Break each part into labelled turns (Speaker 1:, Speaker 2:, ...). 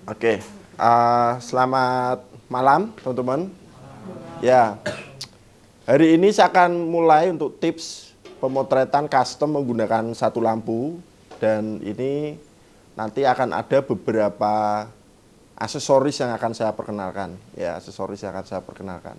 Speaker 1: Oke, selamat malam teman-teman. Ya, hari ini saya akan mulai untuk tips pemotretan custom menggunakan satu lampu. Dan ini nanti akan ada beberapa aksesoris yang akan saya perkenalkan. Ya, aksesoris yang akan saya perkenalkan.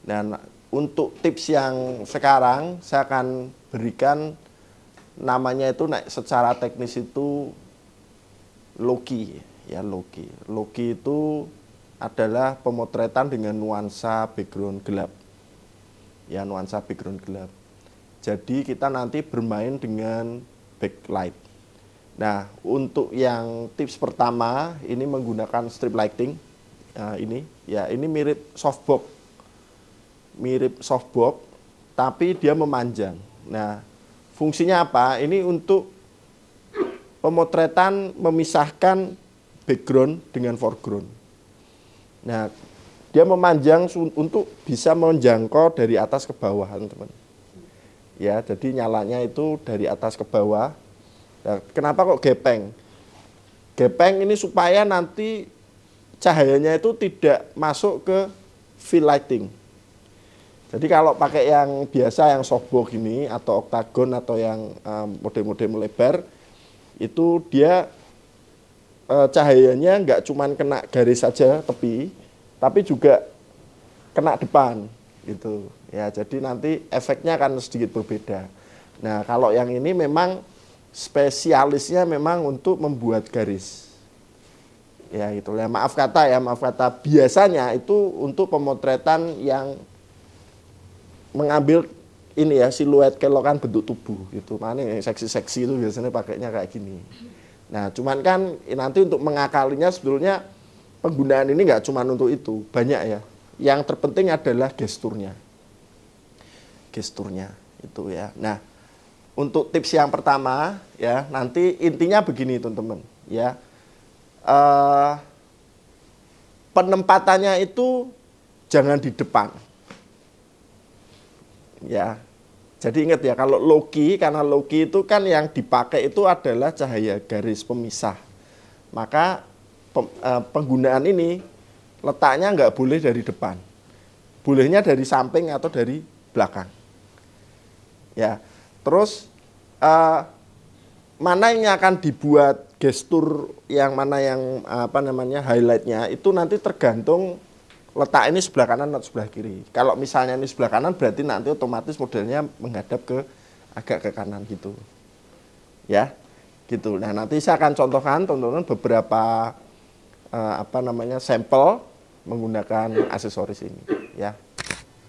Speaker 1: Dan untuk tips yang sekarang saya akan berikan namanya itu secara teknis itu Loki. Ya, Loki. Loki itu adalah pemotretan dengan nuansa background gelap. Ya, nuansa background gelap. Jadi kita nanti bermain dengan backlight. Nah, untuk yang tips pertama ini menggunakan strip lighting. Nah, ini mirip softbox. Mirip softbox tapi dia memanjang. Nah, fungsinya apa? Ini untuk pemotretan memisahkan background dengan foreground. Nah, dia memanjang untuk bisa menjangkau dari atas ke bawah, teman-teman. Ya, jadi nyalanya itu dari atas ke bawah. Nah, kenapa kok gepeng? Gepeng ini supaya nanti cahayanya itu tidak masuk ke fill lighting. Jadi kalau pakai yang biasa, yang softbox ini atau oktagon atau yang model-model melebar, itu dia cahayanya nggak cuma kena garis saja tepi, tapi juga kena depan gitu. Ya, jadi nanti efeknya akan sedikit berbeda. Nah, kalau yang ini memang spesialisnya memang untuk membuat garis. Ya, gitu ya. Maaf kata. Biasanya itu untuk pemotretan yang mengambil ini ya, siluet kelokan bentuk tubuh gitu. Mana yang seksi-seksi itu biasanya pakainya kayak gini. Nah, cuman kan nanti untuk mengakalinya sebetulnya penggunaan ini nggak cuma untuk itu, banyak ya. Yang terpenting adalah gesturnya. Gesturnya itu ya. Nah, untuk tips yang pertama ya, nanti intinya begini teman-teman ya. Penempatannya itu jangan di depan. Ya. Jadi ingat ya, kalau Loki, karena Loki itu kan yang dipakai itu adalah cahaya garis pemisah. Maka penggunaan ini letaknya nggak boleh dari depan. Bolehnya dari samping atau dari belakang. Ya. Terus mana yang akan dibuat gestur yang mana yang highlightnya itu nanti tergantung letak ini sebelah kanan atau sebelah kiri. Kalau misalnya ini sebelah kanan berarti nanti otomatis modelnya menghadap ke agak ke kanan gitu. Ya. Gitu. Nah, nanti saya akan contohkan teman-teman beberapa sampel menggunakan aksesoris ini ya.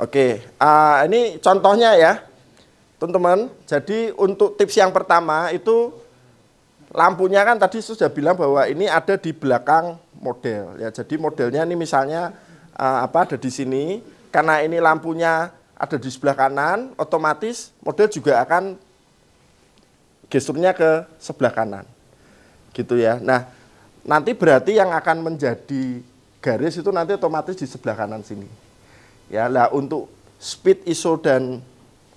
Speaker 1: Oke, ini contohnya ya. Teman-teman, jadi untuk tips yang pertama itu lampunya kan tadi sudah bilang bahwa ini ada di belakang model ya. Jadi modelnya ini misalnya ada di sini, karena ini lampunya ada di sebelah kanan, otomatis model juga akan gesturnya ke sebelah kanan. Gitu ya. Nah, nanti berarti yang akan menjadi garis itu nanti otomatis di sebelah kanan sini. Ya, lah untuk speed, ISO dan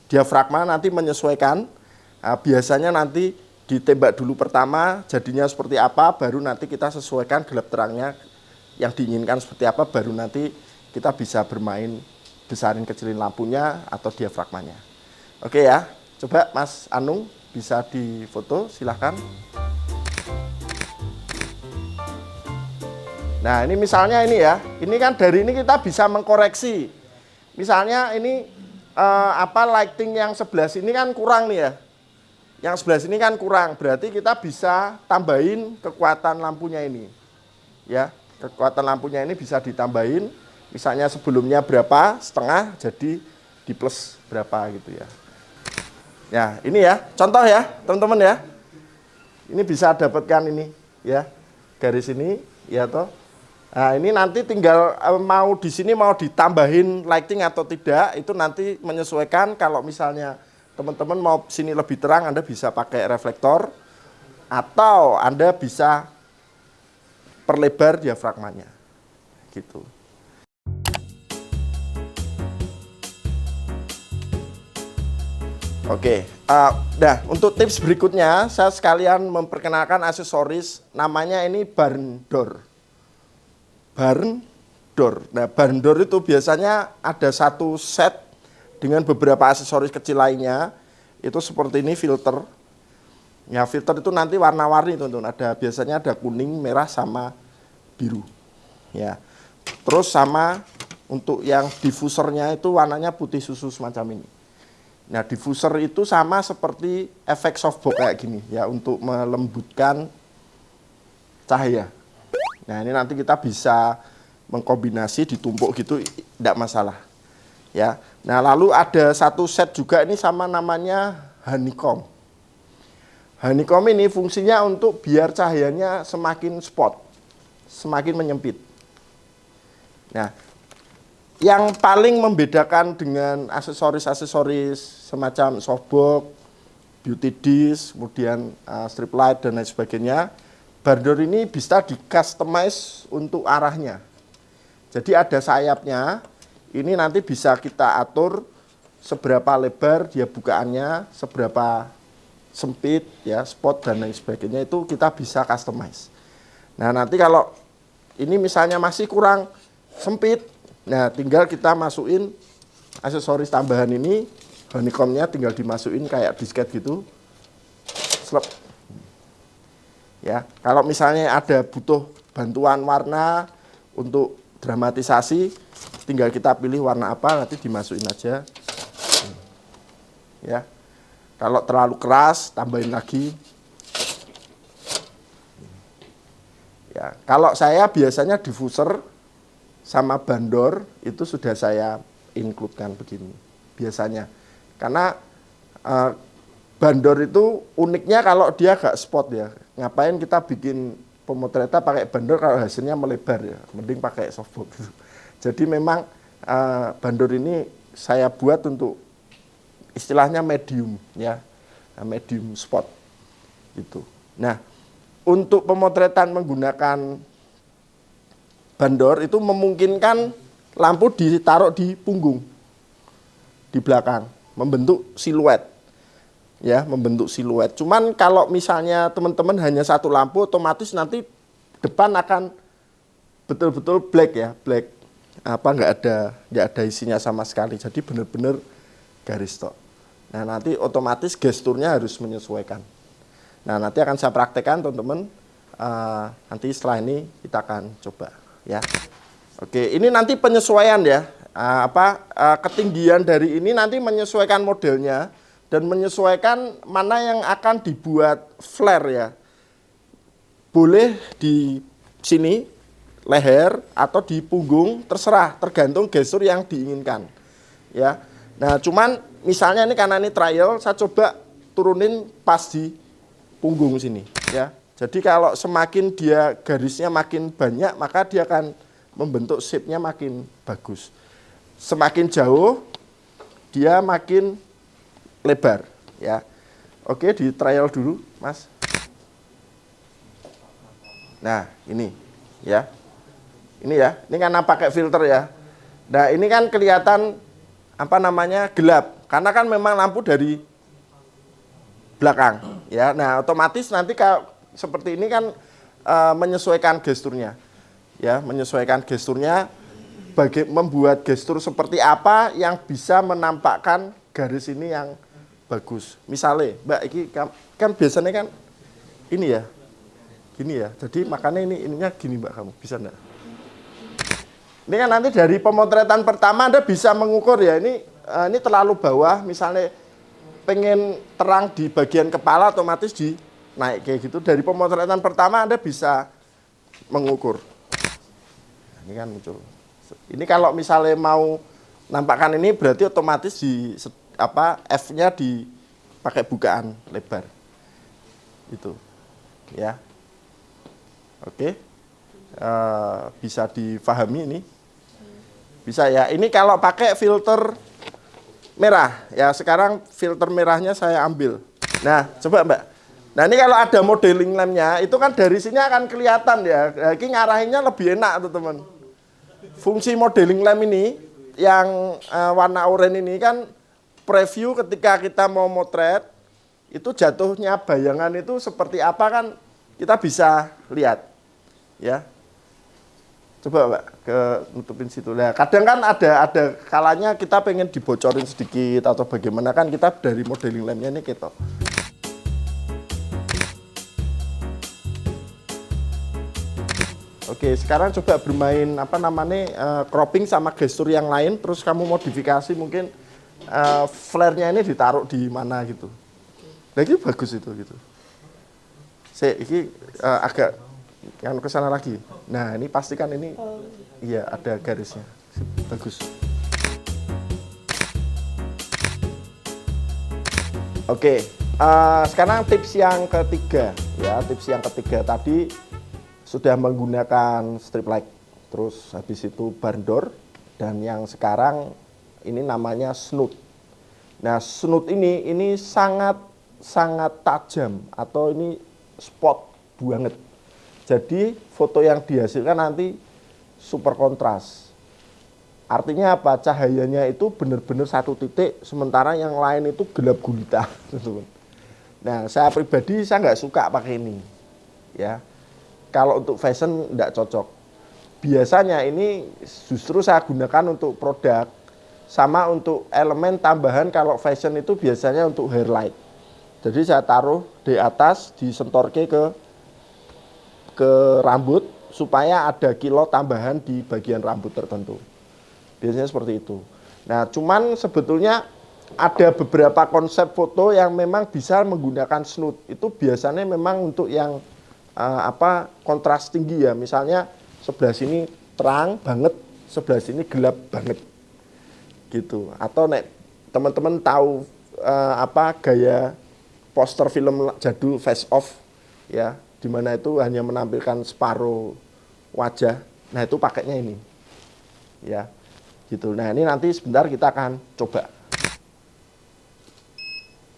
Speaker 1: diafragma nanti menyesuaikan. Nah, biasanya nanti ditembak dulu pertama jadinya seperti apa, baru nanti kita sesuaikan gelap terangnya yang diinginkan seperti apa, baru nanti kita bisa bermain besarin kecilin lampunya atau diafragmanya. Oke ya, coba Mas Anung bisa difoto, silahkan. Nah, ini misalnya ini ya, ini kan dari ini kita bisa mengkoreksi. Misalnya ini lighting yang sebelah sini kan kurang nih ya. Yang sebelah sini kan kurang, berarti kita bisa tambahin kekuatan lampunya ini. Ya, kekuatan lampunya ini bisa ditambahin. Misalnya sebelumnya berapa, setengah, jadi di plus berapa gitu ya. Ya, ini ya, contoh ya, teman-teman ya. Ini bisa dapatkan ini ya, garis ini ya toh. Nah, ini nanti tinggal mau di sini mau ditambahin lighting atau tidak, itu nanti menyesuaikan. Kalau misalnya teman-teman mau sini lebih terang, Anda bisa pakai reflektor atau Anda bisa perlebar diafragmanya. Gitu. Oke, nah untuk tips berikutnya saya sekalian memperkenalkan aksesoris namanya ini barn door. Barn door. Nah, barn door itu biasanya ada satu set dengan beberapa aksesoris kecil lainnya. Itu seperti ini filter. Ya, filter itu nanti warna-warni teman-teman. Biasanya ada kuning, merah sama biru. Ya. Terus sama untuk yang diffusernya itu warnanya putih susu semacam ini. Nah, diffuser itu sama seperti efek softbox kayak gini ya untuk melembutkan cahaya. Nah, ini nanti kita bisa mengkombinasi ditumpuk gitu tidak masalah. Ya. Nah, lalu ada satu set juga ini sama namanya honeycomb. Honeycomb ini fungsinya untuk biar cahayanya semakin spot, semakin menyempit. Nah, yang paling membedakan dengan aksesoris-aksesoris semacam softbox, beauty dish, kemudian strip light dan lain sebagainya, barn door ini bisa di-customize untuk arahnya. Jadi ada sayapnya, ini nanti bisa kita atur seberapa lebar dia bukaannya, seberapa sempit, ya spot dan lain sebagainya itu kita bisa customize. Nah nanti kalau ini misalnya masih kurang sempit, nah tinggal kita masukin aksesoris tambahan ini, honeycombnya tinggal dimasukin kayak disket gitu, slep. Ya, kalau misalnya ada butuh bantuan warna untuk dramatisasi, tinggal kita pilih warna apa, nanti dimasukin aja. Ya, kalau terlalu keras, tambahin lagi. Ya, kalau saya biasanya diffuser sama bandor itu sudah saya include-kan begini biasanya. Karena bandor itu uniknya kalau dia gak spot ya. Ngapain kita bikin pemotretan pakai bandor kalau hasilnya melebar ya. Mending pakai softbox. Jadi memang bandor ini saya buat untuk istilahnya medium ya. Medium spot gitu. Nah, untuk pemotretan menggunakan bandor itu memungkinkan lampu ditaruh di punggung, di belakang, membentuk siluet, ya, membentuk siluet. Cuman kalau misalnya teman-teman hanya satu lampu, otomatis nanti depan akan betul-betul black ya, black, nggak ada isinya sama sekali. Jadi benar-benar garis tok. Nah nanti otomatis gesturnya harus menyesuaikan. Nah nanti akan saya praktekkan teman-teman. Nanti setelah ini kita akan coba. Ya, oke. Ini nanti penyesuaian ya. Ketinggian dari ini nanti menyesuaikan modelnya dan menyesuaikan mana yang akan dibuat flare ya. Boleh di sini leher atau di punggung terserah, tergantung gestur yang diinginkan. Ya. Nah, cuman misalnya ini karena ini trial, saya coba turunin pas di punggung sini. Ya. Jadi kalau semakin dia garisnya makin banyak, maka dia akan membentuk shape-nya makin bagus. Semakin jauh, dia makin lebar. Ya, oke, di trial dulu, Mas. Nah, ini, ya, ini karena pakai filter ya. Nah, ini kan kelihatan gelap, karena kan memang lampu dari belakang. Ya, nah otomatis nanti kalau seperti ini kan menyesuaikan gesturnya, ya, menyesuaikan gesturnya, membuat gestur seperti apa yang bisa menampakkan garis ini yang bagus. Misalnya, Mbak, ini kan biasanya kan ini ya, gini ya. Jadi makanya ininya gini, Mbak, kamu bisa enggak? Ini kan nanti dari pemotretan pertama Anda bisa mengukur ya. Ini terlalu bawah, misalnya pengen terang di bagian kepala, otomatis di naik kayak gitu. Dari pemotretan pertama Anda bisa mengukur. Ini kan muncul. Ini kalau misalnya mau nampakkan ini berarti otomatis di F-nya dipakai bukaan lebar. Itu. Ya. Oke. Bisa difahami ini. Bisa ya. Ini kalau pakai filter merah. Ya, sekarang filter merahnya saya ambil. Nah, coba Mbak. Nah ini kalau ada modeling lamp-nya, itu kan dari sini akan kelihatan ya. Nah, ini ngarahinnya lebih enak teman-teman. Fungsi modeling lamp ini, yang warna oranye ini kan preview ketika kita mau motret, itu jatuhnya bayangan itu seperti apa kan kita bisa lihat. Ya. Coba Mbak ke nutupin situ. Nah, kadang kan ada kalanya kita pengen dibocorin sedikit atau bagaimana kan kita dari modeling lamp-nya ini gitu. Oke, sekarang coba bermain apa namanya cropping sama gestur yang lain, terus kamu modifikasi mungkin flare-nya ini ditaruh di mana gitu. Nah, ini bagus itu gitu. Ini agak yang ke sana lagi. Nah, ini pastikan ini iya ada garisnya. Bagus. Oke, sekarang tips yang ketiga ya. Tips yang ketiga tadi sudah menggunakan strip light. Terus habis itu barn door dan yang sekarang ini namanya snoot. Nah, snoot ini sangat tajam atau ini spot banget. Jadi foto yang dihasilkan nanti super kontras. Artinya apa? Cahayanya itu benar-benar satu titik, sementara yang lain itu gelap gulita. Nah, saya pribadi saya nggak suka pakai ini. Ya, kalau untuk fashion nggak cocok. Biasanya ini justru saya gunakan untuk produk, sama untuk elemen tambahan kalau fashion itu biasanya untuk hair light. Jadi saya taruh di atas, disentorke ke rambut supaya ada kilo tambahan di bagian rambut tertentu. Biasanya seperti itu. Nah, cuman sebetulnya ada beberapa konsep foto yang memang bisa menggunakan snoot. Itu biasanya memang untuk yang kontras tinggi ya. Misalnya sebelah sini terang banget, sebelah sini gelap banget. Gitu. Atau nek teman-teman tahu gaya poster film jadul Face Off ya, di mana itu hanya menampilkan separuh wajah. Nah, itu pakainya ini. Ya. Gitu. Nah, ini nanti sebentar kita akan coba.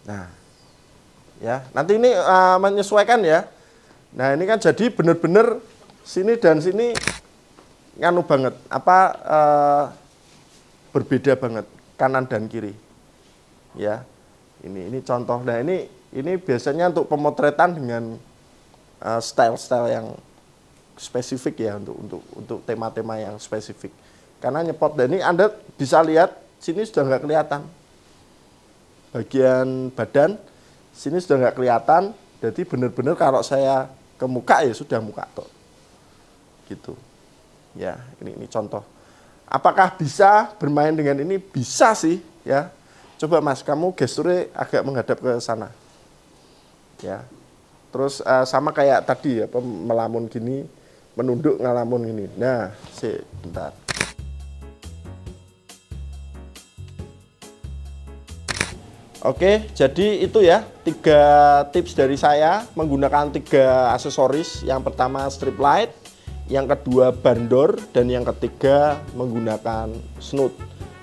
Speaker 1: Nah. Ya, nanti ini menyesuaikan ya. Nah, ini kan jadi benar-benar sini dan sini nganu banget, berbeda banget kanan dan kiri. Ya. Ini contoh. Nah, ini biasanya untuk pemotretan dengan style-style yang spesifik ya untuk tema-tema yang spesifik. Karena nyepot dan ini Anda bisa lihat sini sudah nggak kelihatan. Bagian badan sini sudah nggak kelihatan. Jadi benar-benar kalau saya ke muka ya sudah muka toh. Gitu. Ya, ini contoh. Apakah bisa bermain dengan ini? Bisa sih, ya. Coba Mas, kamu gesturnya agak menghadap ke sana. Ya. Terus sama kayak tadi ya, melamun gini, menunduk ngelamun gini. Nah, bentar. Oke, jadi itu ya 3 tips dari saya menggunakan 3 aksesoris. Yang pertama strip light, yang kedua barn door, dan yang ketiga menggunakan snoot.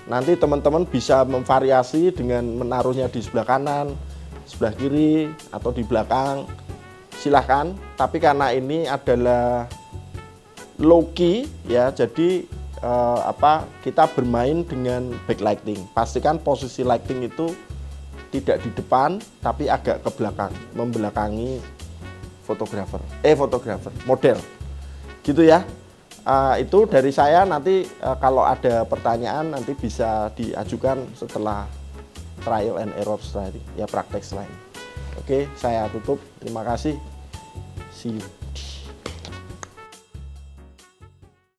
Speaker 1: Nanti teman-teman bisa memvariasi dengan menaruhnya di sebelah kanan, sebelah kiri, atau di belakang. Silahkan, tapi karena ini adalah low key ya, jadi kita bermain dengan backlighting. Pastikan posisi lighting itu tidak di depan, tapi agak ke belakang, membelakangi fotografer, model, gitu ya. Itu dari saya. Nanti kalau ada pertanyaan nanti bisa diajukan setelah trial and error setelah ini, ya praktek setelah ini. Oke, saya tutup. Terima kasih. See you.